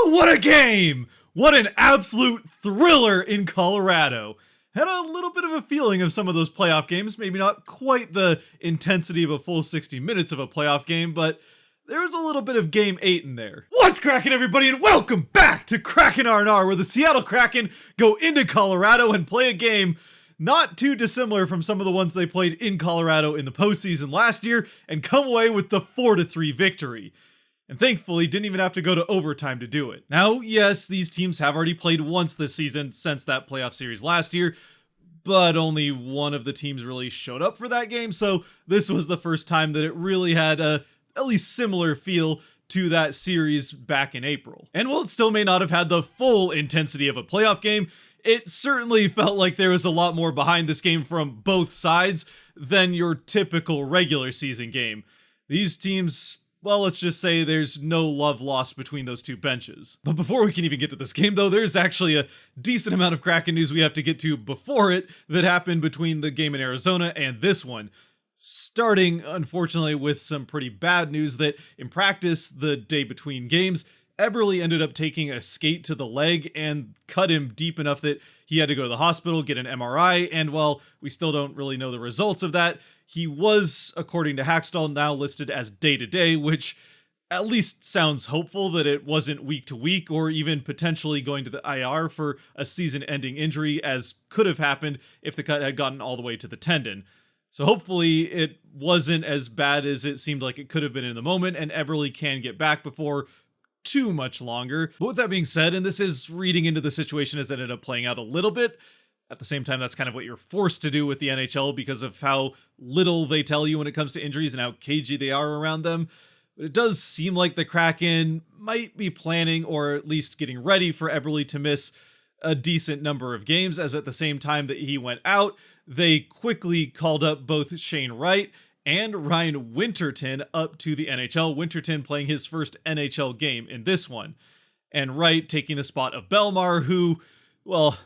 What a game! What an absolute thriller in Colorado. Had a little bit of a feeling of some of those playoff games, maybe not quite the intensity of a full 60 minutes of a playoff game, but there was a little bit of Game 8 in there. What's cracking, everybody, and welcome back to Kraken R&R, where the Seattle Kraken go into Colorado and play a game not too dissimilar from some of the ones they played in Colorado in the postseason last year, and come away with the 4-3 victory. And thankfully didn't even have to go to overtime to do it. Now, yes, these teams have already played once this season since that playoff series last year, but only one of the teams really showed up for that game, so this was the first time that it really had a at least similar feel to that series back in April. And while it still may not have had the full intensity of a playoff game, it certainly felt like there was a lot more behind this game from both sides than your typical regular season game. These teams, well, let's just say there's no love lost between those two benches. But before we can even get to this game, though, there's actually a decent amount of Kraken news we have to get to before it that happened between the game in Arizona and this one. Starting, unfortunately, with some pretty bad news that in practice, the day between games, Eberle ended up taking a skate to the leg and cut him deep enough that he had to go to the hospital, get an MRI, and while we still don't really know the results of that, he was, according to Hackstall, now listed as day-to-day, which at least sounds hopeful that it wasn't week-to-week or even potentially going to the IR for a season-ending injury, as could have happened if the cut had gotten all the way to the tendon. So hopefully it wasn't as bad as it seemed like it could have been in the moment, and Eberle can get back before too much longer. But with that being said, and this is reading into the situation as it ended up playing out a little bit, at the same time, that's kind of what you're forced to do with the NHL because of how little they tell you when it comes to injuries and how cagey they are around them. But it does seem like the Kraken might be planning, or at least getting ready, for Eberle to miss a decent number of games, as at the same time that he went out, they quickly called up both Shane Wright and Ryan Winterton up to the NHL. Winterton playing his first NHL game in this one, and Wright taking the spot of Belmar, who, well,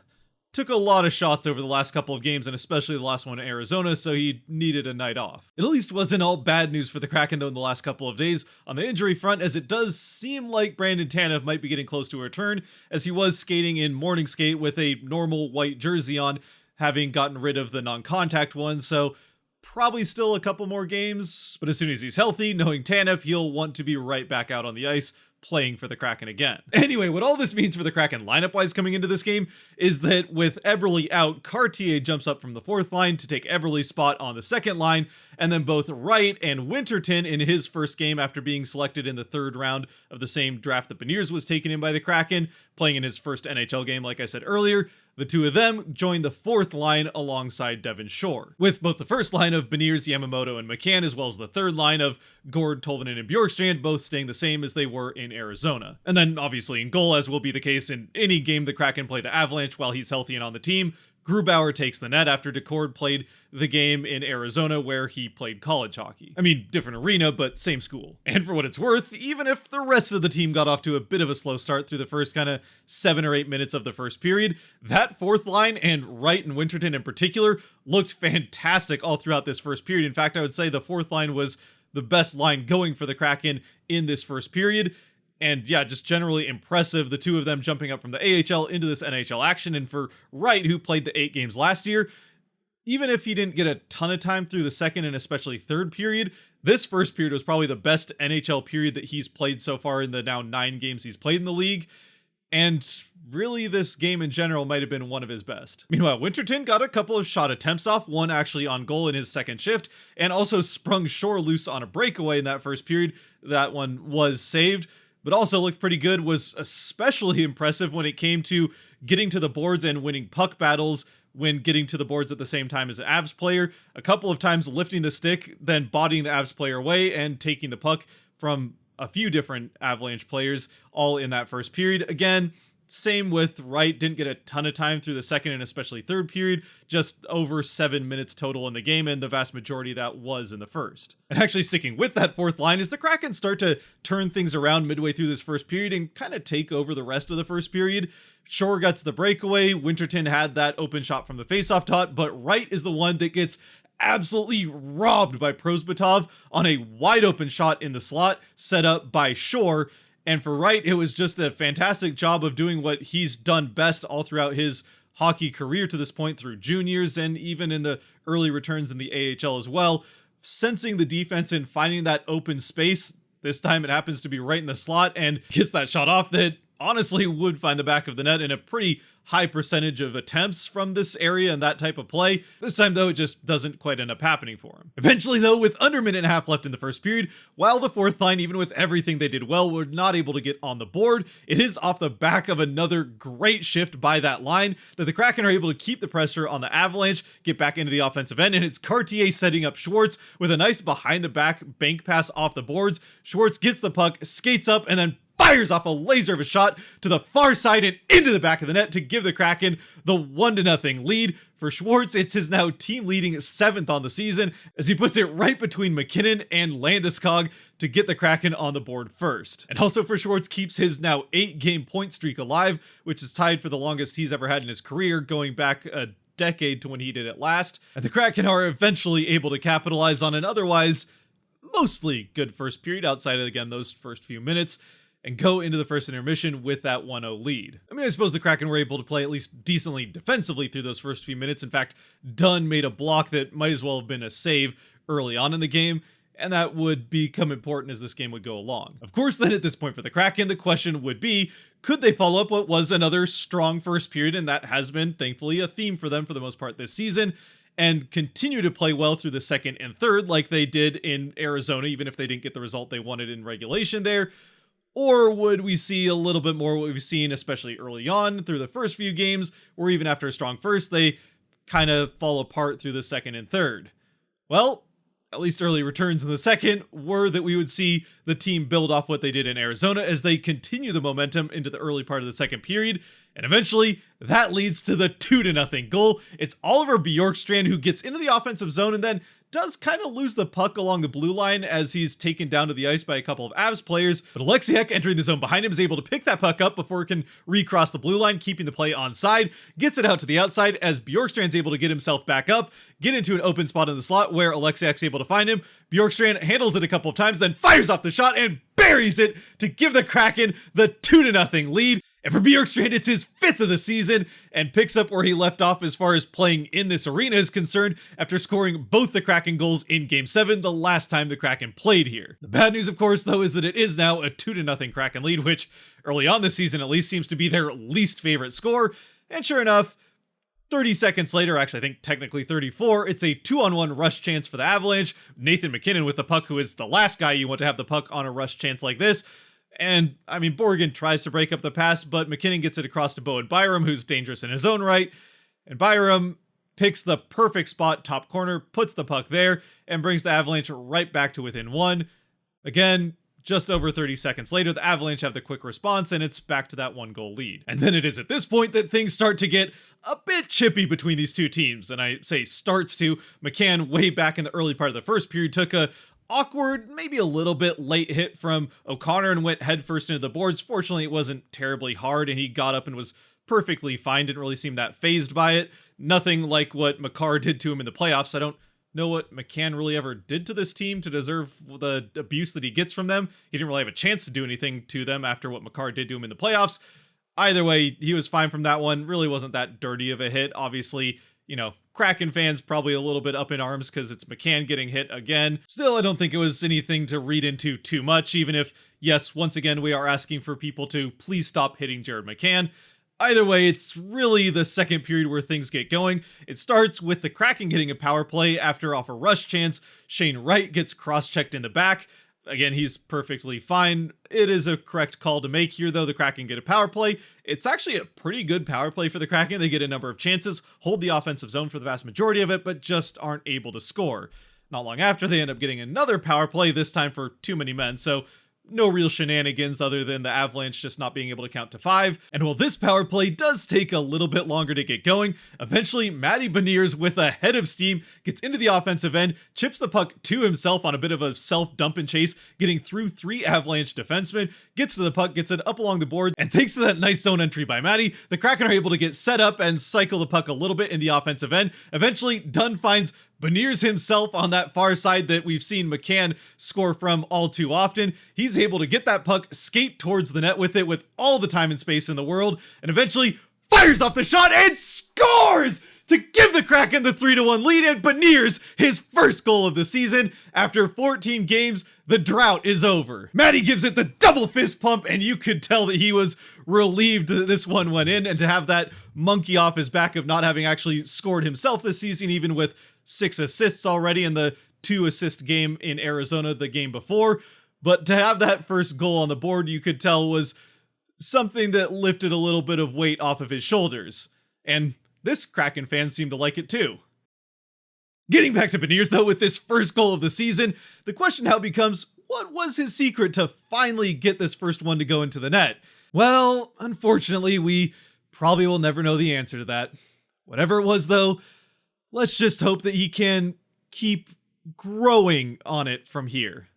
took a lot of shots over the last couple of games, and especially the last one in Arizona, so he needed a night off. It at least wasn't all bad news for the Kraken, though, in the last couple of days on the injury front, as it does seem like Brandon Tanev might be getting close to a return, as he was skating in morning skate with a normal white jersey on, having gotten rid of the non-contact one, so probably still a couple more games, but as soon as he's healthy, knowing Tanev, he'll want to be right back out on the ice, playing for the Kraken again. Anyway, what all this means for the Kraken lineup-wise coming into this game is that with Eberle out, Cartier jumps up from the fourth line to take Eberle's spot on the second line, and then both Wright and Winterton in his first game after being selected in the third round of the same draft that Beniers was taken in by the Kraken, playing in his first NHL game like I said earlier, the two of them joined the fourth line alongside Devon Shore, with both the first line of Beniers, Yamamoto, and McCann, as well as the third line of Gord, Tolvanen, and Bjorkstrand, both staying the same as they were in Arizona. And then obviously in goal, as will be the case in any game the Kraken play the Avalanche while he's healthy and on the team, Grubauer takes the net after Decord played the game in Arizona where he played college hockey. I mean, different arena, but same school. And for what it's worth, even if the rest of the team got off to a bit of a slow start through the first kind of 7 or 8 minutes of the first period, that fourth line, and Wright and Winterton in particular, looked fantastic all throughout this first period. In fact, I would say the fourth line was the best line going for the Kraken in this first period. And yeah, just generally impressive, the two of them jumping up from the AHL into this NHL action. And for Wright, who played the 8 games last year, even if he didn't get a ton of time through the second and especially third period, this first period was probably the best NHL period that he's played so far in the now 9 games he's played in the league. And really, this game in general might have been one of his best. Meanwhile, Winterton got a couple of shot attempts off, one actually on goal in his second shift, and also sprung Shore loose on a breakaway in that first period. That one was saved, but also looked pretty good, was especially impressive when it came to getting to the boards and winning puck battles when getting to the boards at the same time as the Avs player. A couple of times lifting the stick, then bodying the Avs player away and taking the puck from a few different Avalanche players, all in that first period. Again, same with Wright, didn't get a ton of time through the second and especially third period, just over 7 minutes total in the game, and the vast majority of that was in the first. And actually sticking with that fourth line, as the Kraken start to turn things around midway through this first period and kind of take over the rest of the first period. Shore gets the breakaway, Winterton had that open shot from the faceoff dot, but Wright is the one that gets absolutely robbed by Prosbitov on a wide open shot in the slot set up by Shore. And for Wright, it was just a fantastic job of doing what he's done best all throughout his hockey career to this point through juniors and even in the early returns in the AHL as well. Sensing the defense and finding that open space. This time it happens to be right in the slot and gets that shot off that honestly would find the back of the net in a pretty high percentage of attempts from this area and that type of play. This time though, it just doesn't quite end up happening for him. Eventually though, with under a minute and a half left in the first period, while the fourth line, even with everything they did well, were not able to get on the board, it is off the back of another great shift by that line that the Kraken are able to keep the pressure on the Avalanche, get back into the offensive end, and it's Cartier setting up Schwartz with a nice behind the back bank pass off the boards. Schwartz gets the puck, skates up, and then fires off a laser of a shot to the far side and into the back of the net to give the Kraken the 1-0 lead. For Schwartz, it's his now team leading 7th on the season as he puts it right between McKinnon and Landeskog to get the Kraken on the board first. And also for Schwartz, keeps his now 8-game point streak alive, which is tied for the longest he's ever had in his career, going back a decade to when he did it last. And the Kraken are eventually able to capitalize on an otherwise mostly good first period outside of, again, those first few minutes, and go into the first intermission with that 1-0 lead. I mean, I suppose the Kraken were able to play at least decently defensively through those first few minutes. In fact, Dunn made a block that might as well have been a save early on in the game, and that would become important as this game would go along. Of course, then at this point for the Kraken, the question would be, could they follow up what was another strong first period, and that has been, thankfully, a theme for them for the most part this season, and continue to play well through the second and third like they did in Arizona, even if they didn't get the result they wanted in regulation there? Or would we see a little bit more what we've seen, especially early on through the first few games, or even after a strong first, they kind of fall apart through the second and third? Well, at least early returns in the second were that we would see the team build off what they did in Arizona as they continue the momentum into the early part of the second period. And eventually, that leads to the 2-0 goal. It's Oliver Bjorkstrand who gets into the offensive zone and then does kind of lose the puck along the blue line as he's taken down to the ice by a couple of Avs players. But Alexiak, entering the zone behind him, is able to pick that puck up before it can recross the blue line, keeping the play onside. Gets it out to the outside as Bjorkstrand's able to get himself back up, get into an open spot in the slot where Alexiak's able to find him. Bjorkstrand handles it a couple of times, then fires off the shot and buries it to give the Kraken the 2-0 lead. And for Bjorkstrand, it's his 5th of the season and picks up where he left off as far as playing in this arena is concerned after scoring both the Kraken goals in Game 7 the last time the Kraken played here. The bad news, of course, though, is that it is now a 2-0 Kraken lead, which early on this season at least seems to be their least favorite score. And sure enough, 30 seconds later, actually I think technically 34, it's a 2-on-1 rush chance for the Avalanche. Nathan McKinnon with the puck, who is the last guy you want to have the puck on a rush chance like this. And, I mean, Borgen tries to break up the pass, but McKinnon gets it across to Bowen Byram, who's dangerous in his own right. And Byram picks the perfect spot, top corner, puts the puck there, and brings the Avalanche right back to within 1. Again, just over 30 seconds later, the Avalanche have the quick response, and it's back to that 1-goal lead. And then it is at this point that things start to get a bit chippy between these two teams. And I say starts to. McCann, way back in the early part of the first period, took a awkward, maybe a little bit late hit from O'Connor and went headfirst into the boards. Fortunately, it wasn't terribly hard, and he got up and was perfectly fine. Didn't really seem that phased by it. Nothing like what Makar did to him in the playoffs. I don't know what McCann really ever did to this team to deserve the abuse that he gets from them. He didn't really have a chance to do anything to them after what Makar did to him in the playoffs. Either way, he was fine from that one. Really wasn't that dirty of a hit. Obviously, you know, Kraken fans probably a little bit up in arms because it's McCann getting hit again. Still, I don't think it was anything to read into too much, even if, yes, once again, we are asking for people to please stop hitting Jared McCann. Either way, it's really the second period where things get going. It starts with the Kraken getting a power play after off a rush chance. Shane Wright gets cross-checked in the back. Again, he's perfectly fine. It is a correct call to make here, though. The Kraken get a power play. It's actually a pretty good power play for the Kraken. They get a number of chances, hold the offensive zone for the vast majority of it, but just aren't able to score. Not long after, they end up getting another power play, this time for too many men. So no real shenanigans other than the Avalanche just not being able to count to 5. And while this power play does take a little bit longer to get going, eventually Matty Beniers, with a head of steam, gets into the offensive end, chips the puck to himself on a bit of a self-dump and chase, getting through 3 Avalanche defensemen, gets to the puck, gets it up along the board, and thanks to that nice zone entry by Matty, the Kraken are able to get set up and cycle the puck a little bit in the offensive end. Eventually, Dunn finds Beniers himself on that far side that we've seen McCann score from all too often. He's able to get that puck, skate towards the net with it with all the time and space in the world, and eventually fires off the shot and scores to give the Kraken the 3-1 lead, and Beniers his first goal of the season. After 14 games, the drought is over. Matty gives it the double fist pump, and you could tell that he was relieved that this one went in, and to have that monkey off his back of not having actually scored himself this season, even with 6 assists already in the 2-assist game in Arizona the game before. But to have that first goal on the board, you could tell was something that lifted a little bit of weight off of his shoulders. And this Kraken fan seemed to like it too. Getting back to Beniers though, with this first goal of the season, the question now becomes, what was his secret to finally get this first one to go into the net? Well, unfortunately, we probably will never know the answer to that. Whatever it was though, let's just hope that he can keep growing on it from here.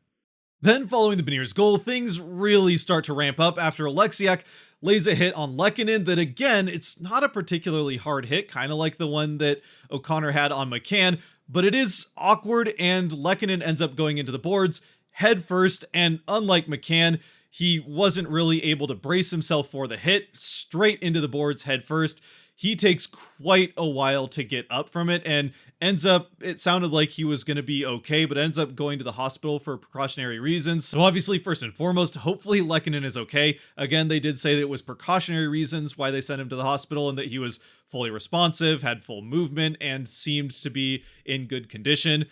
Then following the Beniers goal, things really start to ramp up after Oleksiak lays a hit on Lehkonen that, again, it's not a particularly hard hit, kind of like the one that O'Connor had on McCann, but it is awkward, and Lehkonen ends up going into the boards head first, and unlike McCann, he wasn't really able to brace himself for the hit, straight into the boards head first. He takes quite a while to get up from it and ends up, it sounded like he was going to be okay, but ends up going to the hospital for precautionary reasons. So obviously, first and foremost, hopefully Lehkonen is okay. Again, they did say that it was precautionary reasons why they sent him to the hospital, and that he was fully responsive, had full movement, and seemed to be in good condition.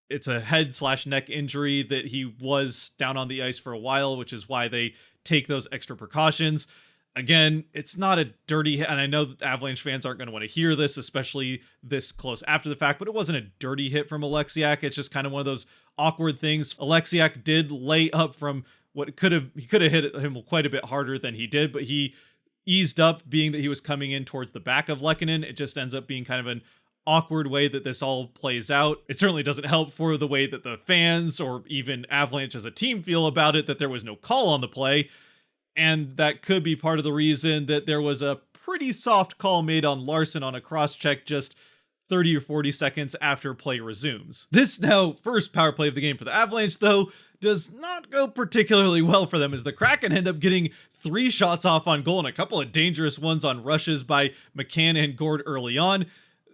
It's a head/neck injury that he was down on the ice for a while, which is why they take those extra precautions. Again, it's not a dirty hit, and I know that Avalanche fans aren't going to want to hear this, especially this close after the fact, but it wasn't a dirty hit from Oleksiak. It's just kind of one of those awkward things. Oleksiak did lay up from what he could have hit him quite a bit harder than he did, but he eased up, being that he was coming in towards the back of Lehkonen. It just ends up being kind of an awkward way that this all plays out. It certainly doesn't help for the way that the fans or even Avalanche as a team feel about it, that there was no call on the play. And that could be part of the reason that there was a pretty soft call made on Larson on a cross-check just 30 or 40 seconds after play resumes. This now first power play of the game for the Avalanche, though, does not go particularly well for them, as the Kraken end up getting 3 shots off on goal and a couple of dangerous ones on rushes by McCann and Gord early on.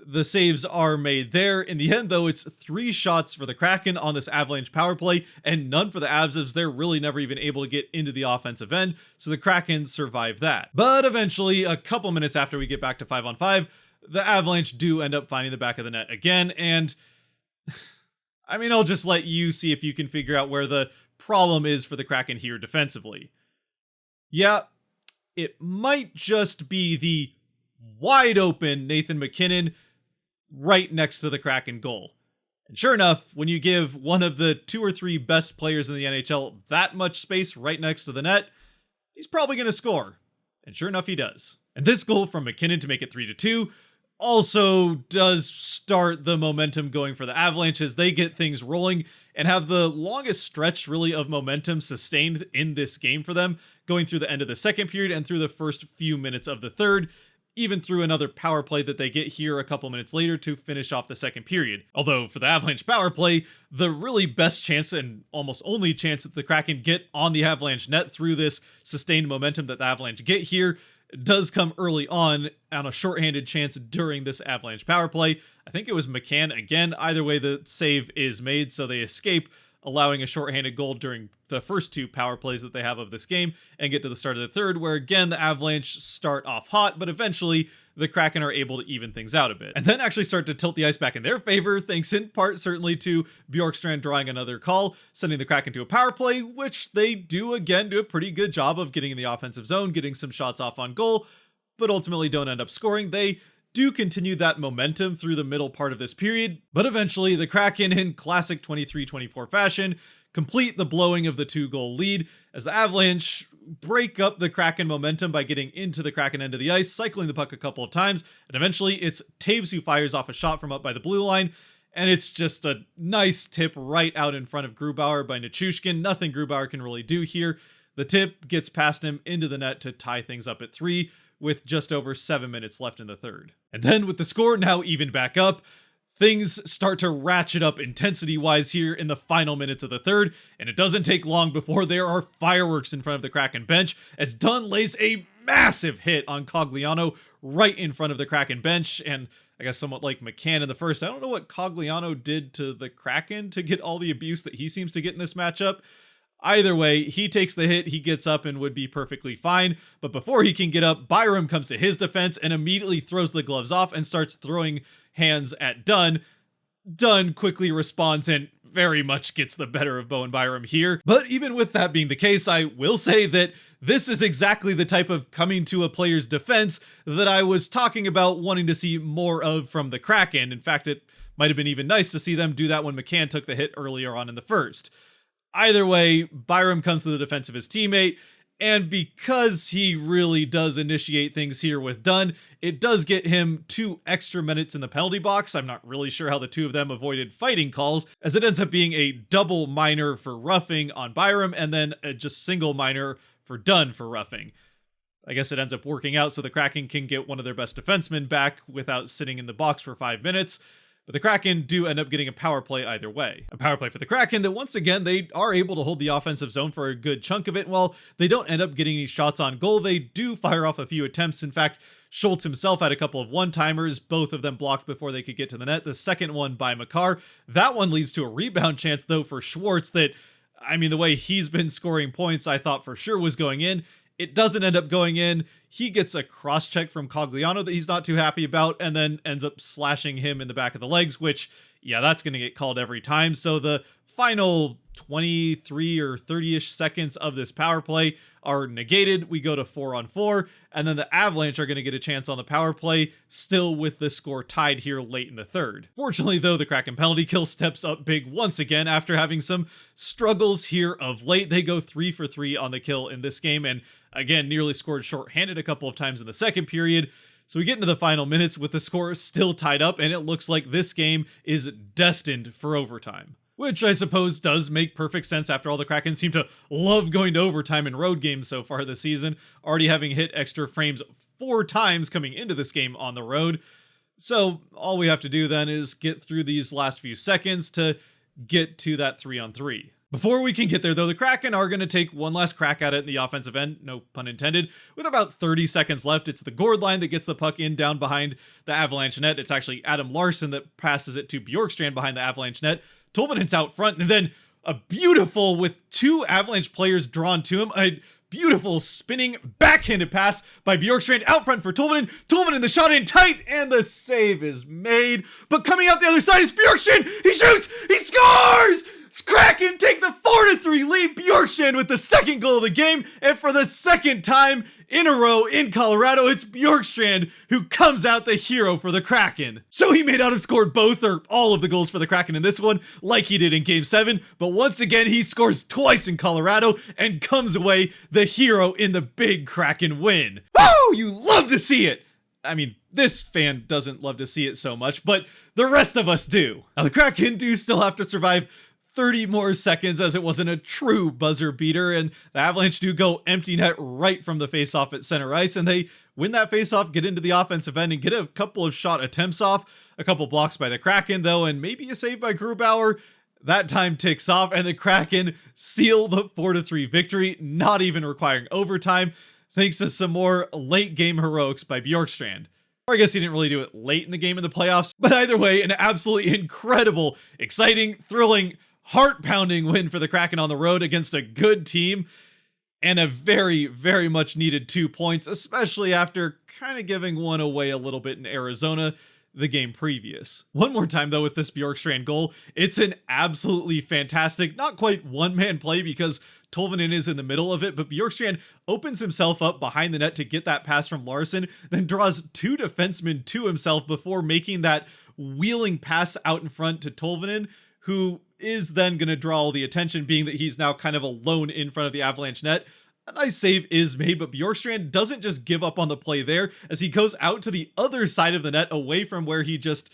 The saves are made there. In the end, though, it's 3 shots for the Kraken on this Avalanche power play and none for the Avs, as they're really never even able to get into the offensive end, so the Kraken survive that. But eventually, a couple minutes after we get back to 5-on-5, the Avalanche do end up finding the back of the net again, and I mean, I'll just let you see if you can figure out where the problem is for the Kraken here defensively. Yeah, it might just be the wide open Nathan MacKinnon right next to the Kraken goal. And sure enough, when you give one of the 2 or 3 best players in the NHL that much space right next to the net, he's probably going to score. And sure enough, he does. And this goal from MacKinnon to make it 3-2 also does start the momentum going for the Avalanche, as they get things rolling and have the longest stretch really of momentum sustained in this game for them, going through the end of the second period and through the first few minutes of the third, even through another power play that they get here a couple minutes later to finish off the second period. Although for the Avalanche power play, the really best chance and almost only chance that the Kraken get on the Avalanche net through this sustained momentum that the Avalanche get here does come early on a shorthanded chance during this Avalanche power play. I think it was McCann again. Either way, the save is made, so they escape, allowing a shorthanded goal during the first 2 power plays that they have of this game, and get to the start of the third, where again the Avalanche start off hot, but eventually the Kraken are able to even things out a bit, and then actually start to tilt the ice back in their favor, thanks in part certainly to Bjorkstrand drawing another call, sending the Kraken to a power play, which they do again do a pretty good job of getting in the offensive zone, getting some shots off on goal, but ultimately don't end up scoring. They do continue that momentum through the middle part of this period, but eventually the Kraken, in classic 23-24 fashion, complete the blowing of the 2-goal lead, as the Avalanche break up the Kraken momentum by getting into the Kraken end of the ice, cycling the puck a couple of times, and eventually it's Taves who fires off a shot from up by the blue line, and it's just a nice tip right out in front of Grubauer by Nichushkin. Nothing Grubauer can really do here. The tip gets past him into the net to tie things up at 3, with just over 7 minutes left in the third. And then with the score now even back up, Things start to ratchet up intensity-wise here in the final minutes of the third, and it doesn't take long before there are fireworks in front of the Kraken bench as Dunn lays a massive hit on Cogliano right in front of the Kraken bench, and I guess somewhat like McCann in the first, I don't know what Cogliano did to the Kraken to get all the abuse that he seems to get in this matchup. Either way, he takes the hit, he gets up and would be perfectly fine, but before he can get up, Byram comes to his defense and immediately throws the gloves off and starts throwing hands at Dunn. Dunn quickly responds and very much gets the better of Bowen Byram here. But even with that being the case, I will say that this is exactly the type of coming to a player's defense that I was talking about wanting to see more of from the Kraken. In fact, it might have been even nice to see them do that when McCann took the hit earlier on in the first. Either way, Byram comes to the defense of his teammate, and because he really does initiate things here with Dunn, it does get him 2 extra minutes in the penalty box. I'm not really sure how the two of them avoided fighting calls, as it ends up being a double minor for roughing on Byram, and then a just single minor for Dunn for roughing. I guess it ends up working out so the Kraken can get one of their best defensemen back without sitting in the box for 5 minutes. But the Kraken do end up getting a power play either way. A power play for the Kraken that once again, they are able to hold the offensive zone for a good chunk of it. While they don't end up getting any shots on goal, they do fire off a few attempts. In fact, Schultz himself had a couple of one-timers, both of them blocked before they could get to the net. The second one by Makar. That one leads to a rebound chance though for Schwartz that, I mean, the way he's been scoring points, I thought for sure was going in. It doesn't end up going in. He gets a cross check from Cogliano that he's not too happy about, and then ends up slashing him in the back of the legs, which, yeah, that's going to get called every time. So the final 23 or 30-ish seconds of this power play are negated. We go to 4-on-4, and then the Avalanche are going to get a chance on the power play, still with the score tied here late in the third. Fortunately, though, the Kraken penalty kill steps up big once again after having some struggles here of late. They go 3 for 3 on the kill in this game, and again, nearly scored shorthanded a couple of times in the second period. So we get into the final minutes with the score still tied up, and it looks like this game is destined for overtime. Which I suppose does make perfect sense. After all, the Kraken seem to love going to overtime in road games so far this season, already having hit extra frames 4 times coming into this game on the road. So all we have to do then is get through these last few seconds to get to that 3-on-3. Before we can get there, though, the Kraken are going to take one last crack at it in the offensive end, no pun intended. With about 30 seconds left, it's the Gord line that gets the puck in down behind the Avalanche net. It's actually Adam Larsson that passes it to Bjorkstrand behind the Avalanche net. Tolvanen's out front, and then a beautiful, with 2 Avalanche players drawn to him, a beautiful spinning backhanded pass by Bjorkstrand out front for Tolvanen. Tolvanen, the shot in tight, and the save is made. But coming out the other side is Bjorkstrand. He shoots! He scores! Kraken take the 4-3 lead. Bjorkstrand with the second goal of the game, and for the second time in a row in Colorado, it's Bjorkstrand who comes out the hero for the Kraken. So he may not have scored both or all of the goals for the Kraken in this one, like he did in Game 7, but once again, he scores twice in Colorado and comes away the hero in the big Kraken win. Woo! You love to see it! I mean, this fan doesn't love to see it so much, but the rest of us do. Now, the Kraken do still have to survive 30 more seconds as it wasn't a true buzzer beater, and the Avalanche do go empty net right from the faceoff at center ice, and they win that faceoff, get into the offensive end, and get a couple of shot attempts off. A couple blocks by the Kraken, though, and maybe a save by Grubauer. That time ticks off, and the Kraken seal the 4-3 victory, not even requiring overtime, thanks to some more late game heroics by Bjorkstrand. Or I guess he didn't really do it late in the game in the playoffs, but either way, an absolutely incredible, exciting, thrilling, heart-pounding win for the Kraken on the road against a good team, and a very, very much needed 2 points, especially after kind of giving one away a little bit in Arizona the game previous. One more time, though, with this Bjorkstrand goal, it's an absolutely fantastic, not quite one-man play because Tolvanen is in the middle of it, but Bjorkstrand opens himself up behind the net to get that pass from Larsson, then draws 2 defensemen to himself before making that wheeling pass out in front to Tolvanen, who is then going to draw all the attention, being that he's now kind of alone in front of the Avalanche net. A nice save is made, but Bjorkstrand doesn't just give up on the play there, as he goes out to the other side of the net, away from where he just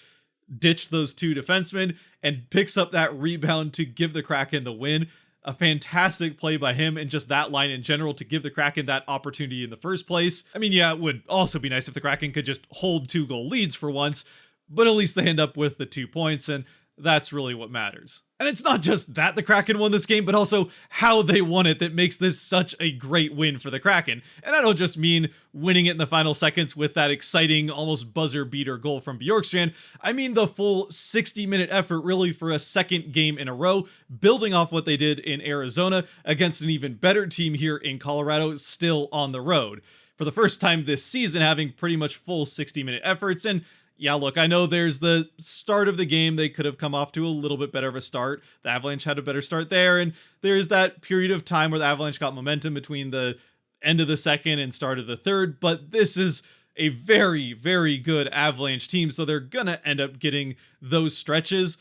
ditched those 2 defensemen, and picks up that rebound to give the Kraken the win. A fantastic play by him, and just that line in general to give the Kraken that opportunity in the first place. I mean, yeah, it would also be nice if the Kraken could just hold 2-goal leads for once, but at least they end up with the 2 points, and that's really what matters. And it's not just that the Kraken won this game, but also how they won it that makes this such a great win for the Kraken. And I don't just mean winning it in the final seconds with that exciting, almost buzzer beater goal from Bjorkstrand. I mean the full 60-minute effort really for a second game in a row, building off what they did in Arizona against an even better team here in Colorado, still on the road. For the first time this season, having pretty much full 60-minute efforts. And yeah, look, I know there's the start of the game. They could have come off to a little bit better of a start. The Avalanche had a better start there, and there's that period of time where the Avalanche got momentum between the end of the second and start of the third, but this is a very, very good Avalanche team, so they're gonna end up getting those stretches.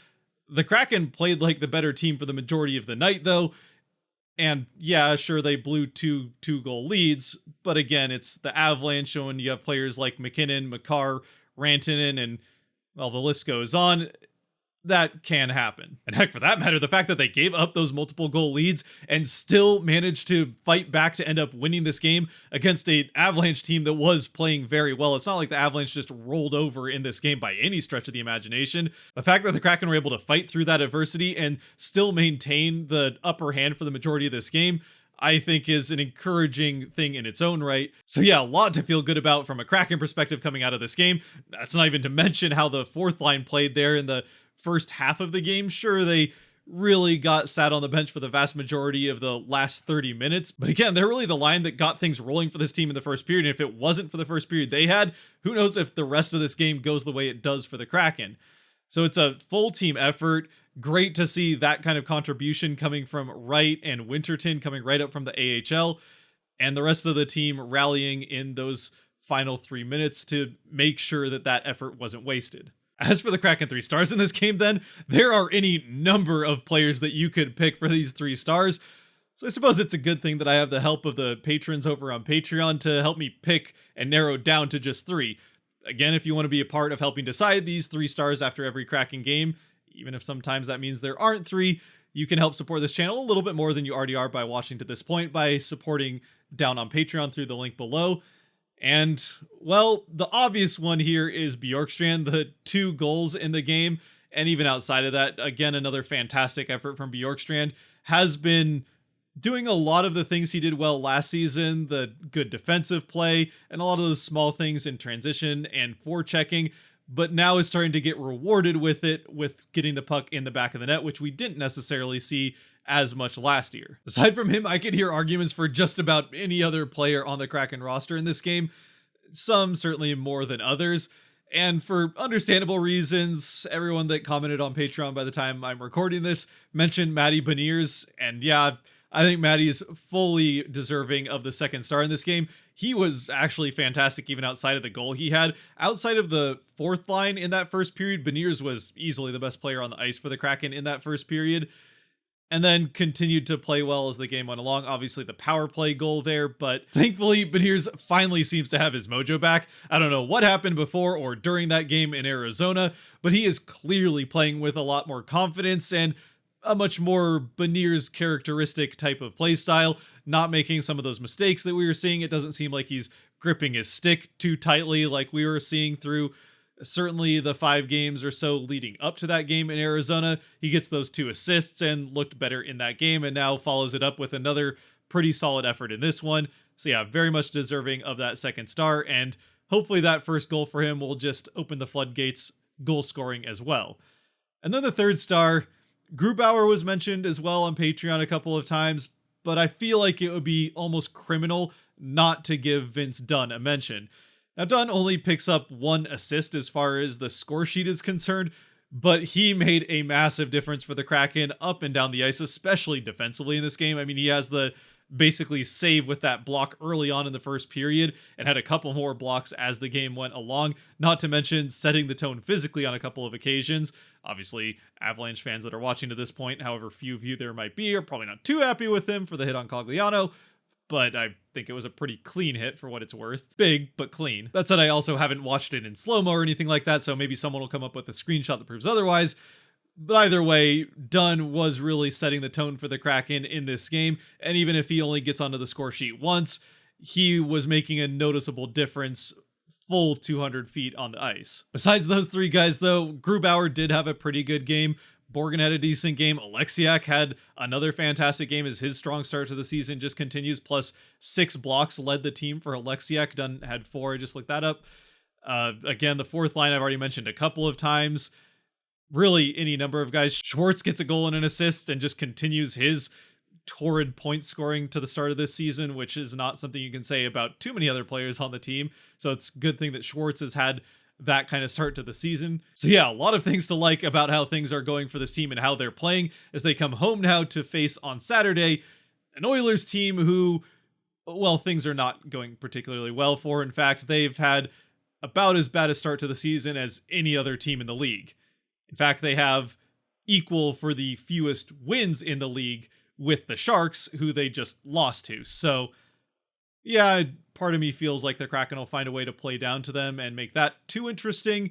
The Kraken played like the better team for the majority of the night, though, and yeah, sure, they blew two goal leads, but again, it's the Avalanche, and you have players like McKinnon, Makar, Rantanen, and well, the list goes on. That can happen. And heck, for that matter, the fact that they gave up those multiple goal leads and still managed to fight back to end up winning this game against an Avalanche team that was playing very well. It's not like the Avalanche just rolled over in this game by any stretch of the imagination. The fact that the Kraken were able to fight through that adversity and still maintain the upper hand for the majority of this game, I think is an encouraging thing in its own right. So yeah, a lot to feel good about from a Kraken perspective coming out of this game. That's not even to mention how the fourth line played there in the first half of the game. Sure, they really got sat on the bench for the vast majority of the last 30 minutes. But again, they're really the line that got things rolling for this team in the first period. And if it wasn't for the first period they had, who knows if the rest of this game goes the way it does for the Kraken. So it's a full team effort. Great to see that kind of contribution coming from Wright and Winterton coming right up from the AHL, and the rest of the team rallying in those final 3 minutes to make sure that that effort wasn't wasted. As for the Kraken 3 stars in this game, then, there are any number of players that you could pick for these 3 stars. So I suppose it's a good thing that I have the help of the patrons over on Patreon to help me pick and narrow down to just 3. Again, if you want to be a part of helping decide these 3 stars after every Kraken game, even if sometimes that means there aren't 3, you can help support this channel a little bit more than you already are by watching to this point by supporting down on Patreon through the link below. And, well, the obvious one here is Bjorkstrand, the 2 goals in the game. And even outside of that, again, another fantastic effort from Bjorkstrand. Has been doing a lot of the things he did well last season, the good defensive play, and a lot of those small things in transition and forechecking, but now is starting to get rewarded with it, with getting the puck in the back of the net, which we didn't necessarily see as much last year. Aside from him, I could hear arguments for just about any other player on the Kraken roster in this game, some certainly more than others, and for understandable reasons. Everyone that commented on Patreon by the time I'm recording this mentioned Matty Beniers, and yeah, I think Matty is fully deserving of the 2nd star in this game. He was actually fantastic even outside of the goal he had. Outside of the 4th line in that first period, Beniers was easily the best player on the ice for the Kraken in that first period, and then continued to play well as the game went along. Obviously the power play goal there, but thankfully Beniers finally seems to have his mojo back. I don't know what happened before or during that game in Arizona, but he is clearly playing with a lot more confidence and a much more Beniers characteristic type of play style, not making some of those mistakes that we were seeing. It doesn't seem like he's gripping his stick too tightly like we were seeing through certainly the 5 games or so leading up to that game in Arizona. He gets those 2 assists and looked better in that game, and now follows it up with another pretty solid effort in this one. So yeah, very much deserving of that 2nd star, and hopefully that first goal for him will just open the floodgates goal scoring as well. And then the 3rd star, Grubauer was mentioned as well on Patreon a couple of times, but I feel like it would be almost criminal not to give Vince Dunn a mention. Now, Dunn only picks up 1 assist as far as the score sheet is concerned, but he made a massive difference for the Kraken up and down the ice, especially defensively in this game. I mean, he has the basically save with that block early on in the first period and had a couple more blocks as the game went along, not to mention setting the tone physically on a couple of occasions. Obviously, Avalanche fans that are watching to this point, however few of you there might be, are probably not too happy with him for the hit on Cogliano, but I think it was a pretty clean hit for what it's worth. Big, but clean. That said, I also haven't watched it in slow-mo or anything like that, so maybe someone will come up with a screenshot that proves otherwise. But either way, Dunn was really setting the tone for the Kraken in this game, and even if he only gets onto the score sheet once, he was making a noticeable difference full 200 feet on the ice. Besides those three guys, though, Grubauer did have a pretty good game. Borgen had a decent game. Alexiak had another fantastic game as his strong start to the season just continues. Plus 6 blocks led the team for Alexiak. Dunn had 4. Just look that up. Again, the fourth line I've already mentioned a couple of times. Really, any number of guys. Schwartz gets a goal and an assist and just continues his torrid point scoring to the start of this season, which is not something you can say about too many other players on the team. So it's a good thing that Schwartz has had that kind of start to the season. So yeah, a lot of things to like about how things are going for this team and how they're playing as they come home now to face on Saturday an Oilers team who, well, things are not going particularly well for. In fact, they've had about as bad a start to the season as any other team in the league. In fact, they have equal for the fewest wins in the league with the Sharks, who they just lost to. So yeah, part of me feels like the Kraken will find a way to play down to them and make that too interesting.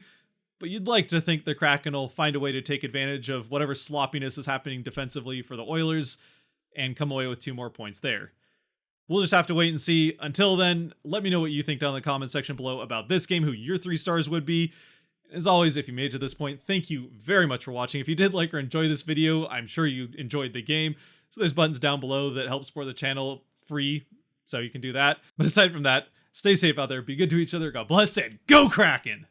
But you'd like to think the Kraken will find a way to take advantage of whatever sloppiness is happening defensively for the Oilers and come away with 2 more points there. We'll just have to wait and see. Until then, let me know what you think down in the comment section below about this game, who your 3 stars would be. As always, if you made it to this point, thank you very much for watching. If you did like or enjoy this video, I'm sure you enjoyed the game. So there's buttons down below that help support the channel free, so you can do that. But aside from that, stay safe out there, be good to each other, God bless, and go Kraken!